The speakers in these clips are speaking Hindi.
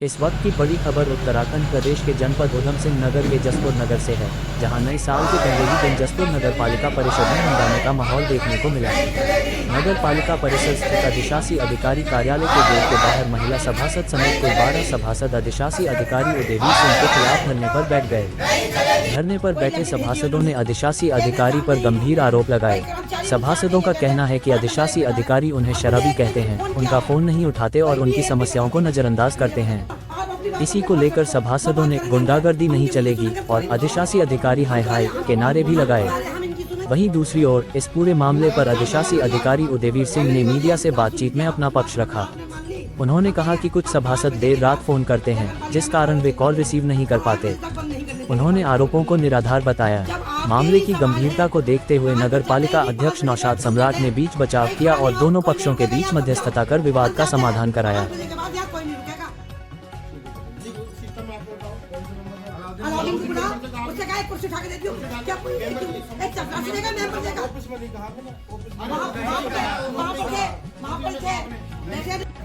इस वक्त की बड़ी खबर उत्तराखंड प्रदेश के जनपद उधम सिंह नगर के जसपुर नगर से है, जहां नए साल के पहले ही दिन जसपुर नगर पालिका परिषद में हंगामे का माहौल देखने को मिला। नगर पालिका परिषद स्थित अधिशासी अधिकारी कार्यालय के गेट के बाहर महिला सभासद समेत कुल 12 सभासद अधिशासी अधिकारी उदयवीर सिंह के खिलाफ धरने पर बैठ गए। धरने पर बैठे सभासदों ने अधिशासी अधिकारी पर गंभीर आरोप लगाए। सभासदों का कहना है कि अधिशासी अधिकारी उन्हें शराबी कहते हैं, उनका फोन नहीं उठाते और उनकी समस्याओं को नजरअंदाज करते हैं। इसी को लेकर सभासदों ने गुंडागर्दी नहीं चलेगी और अधिशासी अधिकारी हाय हाय के नारे भी लगाए। वहीं दूसरी ओर इस पूरे मामले पर अधिशासी अधिकारी उदयवीर सिंह ने मीडिया से बातचीत में अपना पक्ष रखा। उन्होंने कहा कि कुछ सभासद देर रात फोन करते हैं, जिस कारण वे कॉल रिसीव नहीं कर पाते। उन्होंने आरोपों को निराधार बताया। मामले की गंभीरता को देखते हुए नगर पालिका अध्यक्ष नौशाद सम्राट ने बीच बचाव किया और दोनों पक्षों के बीच मध्यस्थता कर विवाद का समाधान कराया।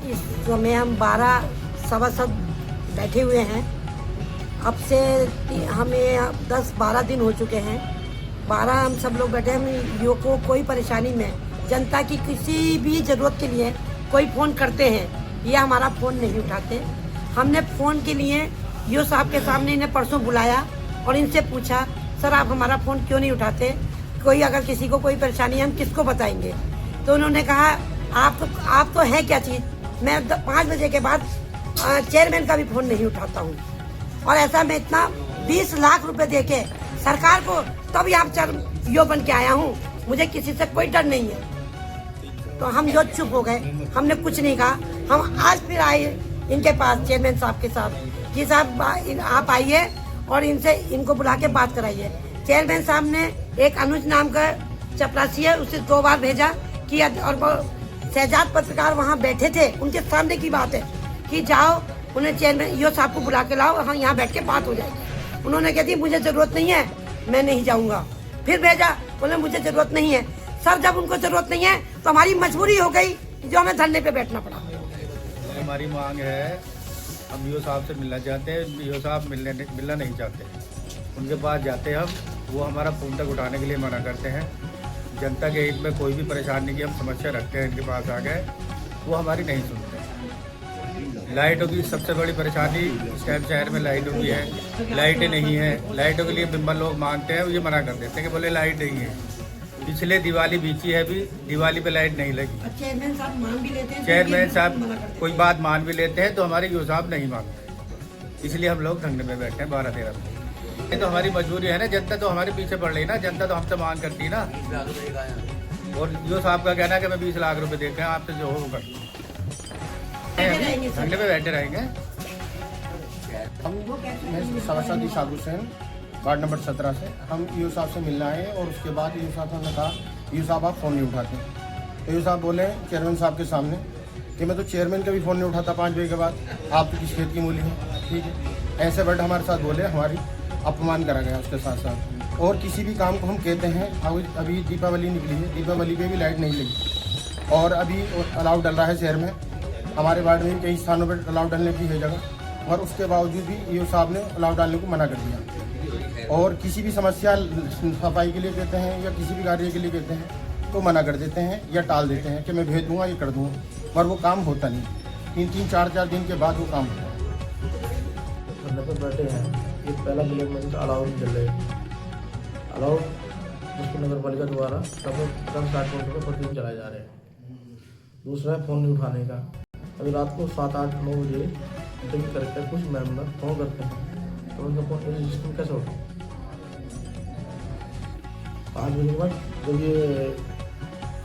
इस समय हम 12 सभासद बैठे हुए हैं। अब से हमें 10-12 दिन हो चुके हैं। 12 हम सब लोग बैठे हैं। हम को कोई परेशानी में जनता की किसी भी ज़रूरत के लिए कोई फ़ोन करते हैं, ये हमारा फ़ोन नहीं उठाते। हमने फ़ोन के लिए यो साहब के सामने इन्हें परसों बुलाया और इनसे पूछा, सर आप हमारा फ़ोन क्यों नहीं उठाते? कोई अगर किसी को कोई परेशानी है हम किसको बताएंगे? तो उन्होंने कहा आप तो है क्या चीज़, मैं 5 बजे के बाद चेयरमैन का भी फ़ोन नहीं उठाता हूँ। और ऐसा मैं इतना 20 लाख रुपए देके सरकार को तब यहाँ यो बन के आया हूँ, मुझे किसी से कोई डर नहीं है। तो हम जो चुप हो गए, हमने कुछ नहीं कहा। हम आज फिर आए इनके पास चेयरमैन साहब के साथ कि साहब आप आइए और इनको बुला के बात कराइए। चेयरमैन साहब ने एक अनुज नाम का चपरासी है, उसे 2 बार भेजा कि और शहजाद पत्रकार वहाँ बैठे थे, उनके सामने की बात है कि जाओ उन्हें चेयरमैन यो साहब को बुला के लाओ, हम यहाँ बैठ के बात हो जाएगी। उन्होंने कह दी मुझे ज़रूरत नहीं है, मैं नहीं जाऊँगा। फिर भेजा, बोले मुझे ज़रूरत नहीं है। सर जब उनको ज़रूरत नहीं है तो हमारी मजबूरी हो गई जो हमें धरने पे बैठना पड़ा। हमारी मांग है, हम यो साहब से मिलना चाहते हैं। यो साहब मिलना नहीं चाहते। उनके पास जाते हैं हम, वो हमारा फ़ोन तक उठाने के लिए मना करते हैं। जनता के हित में कोई भी परेशानी की हम समस्या रखते हैं, इनके पास आ गए वो हमारी नहीं सुनते। लाइटों की सबसे बड़ी परेशानी इस टाइम शहर में लाइटों की है। लाइटें नहीं है, लाइटों के लिए बिम्बल लोग मांगते हैं, ये मना कर देते हैं कि बोले लाइट नहीं है। पिछले दिवाली बीती है, अभी दिवाली पे लाइट नहीं लगी। चेयरमैन साहब मान भी लेते हैं, चेयरमैन साहब कोई बात मान भी लेते हैं तो हमारे यो साहब नहीं मानते। इसलिए हम लोग धरने में बैठे हैं 12-13 में। ये तो हमारी मजबूरी है ना, जनता तो हमारे पीछे पड़ रही ना, जनता तो हमसे मांग करती है ना। और यो साहब का कहना है कि मैं 20 लाख रुपए देख रहे हैं, आपसे जो हो कर धरने में बैठे रहेंगे। हम सभासद इशाक हुसैन, वार्ड नंबर 17 से हम यू साहब से मिलना है। और उसके बाद यू साहब ने कहा यू साहब आप फ़ोन नहीं उठाते। तो यू साहब बोले चेयरमैन साहब के सामने कि मैं तो चेयरमैन का भी फ़ोन नहीं उठाता 5 बजे के बाद, आप तो किस खेत की मूली है, ठीक है। ऐसे वर्ड हमारे साथ बोले, हमारी अपमान करा गया उसके साथ साथ। और किसी भी काम को हम कहते हैं, अभी दीपावली निकली है, दीपावली पे भी लाइट नहीं लगी और अभी अलाउ डल रहा है शहर में। हमारे वार्ड में भी कई स्थानों पर अलाउ डालने की है जगह, और उसके बावजूद भी यू साहब ने अलाउ डालने को मना कर दिया। और किसी भी समस्या सफाई के लिए कहते हैं या किसी भी कार्य के लिए कहते हैं तो मना कर देते हैं या टाल देते हैं कि मैं भेज दूंगा, ये कर दूंगा, पर वो काम होता नहीं। 3-3, 4-4 दिन के बाद वो काम होता है। पर बैठे हैं, ये पहला ब्लैक मनी का अलाउ नहीं चल रहा है। अलाउ जसपुर नगर पालिका द्वारा लगभग 60 रुपये प्रतिदिन चलाए जा रहे हैं। दूसरा है फ़ोन नहीं उठाने का। अभी रात को 7-8-9 बजे ड्रिंक करके कुछ मेंबर फ़ोन करते हैं तो उनका फ़ोन सिस्टम कैसे होता है? 5 बजे के बाद जब ये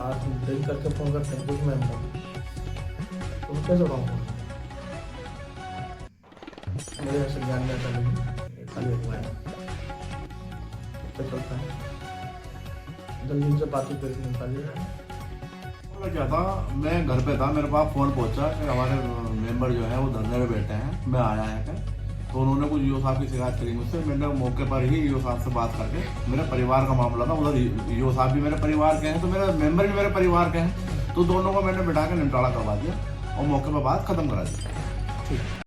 आप ड्रिंक करके फ़ोन करते हैं कुछ मेंबर, तो कैसे उठाऊँ? मेरे ऐसे ज्ञान में ऐसा नहीं खाली हुआ है, तो चलता है जल्दी से बातें करके निकालिए। क्या था, मैं घर पे था, मेरे पास फ़ोन पहुंचा कि हमारे मेंबर जो है वो धरने में बैठे हैं, मैं आया है। तो उन्होंने कुछ यो साहब की शिकायत करी मुझसे। मैंने मौके पर ही यो साहब से बात करके, मेरे परिवार का मामला था, उधर यो साहब भी मेरे परिवार के हैं तो मेरे मेंबर भी मेरे परिवार के हैं, तो दोनों को मैंने बिठा के निपटारा करवा दिया और मौके पर बात खत्म करा दी। ठीक।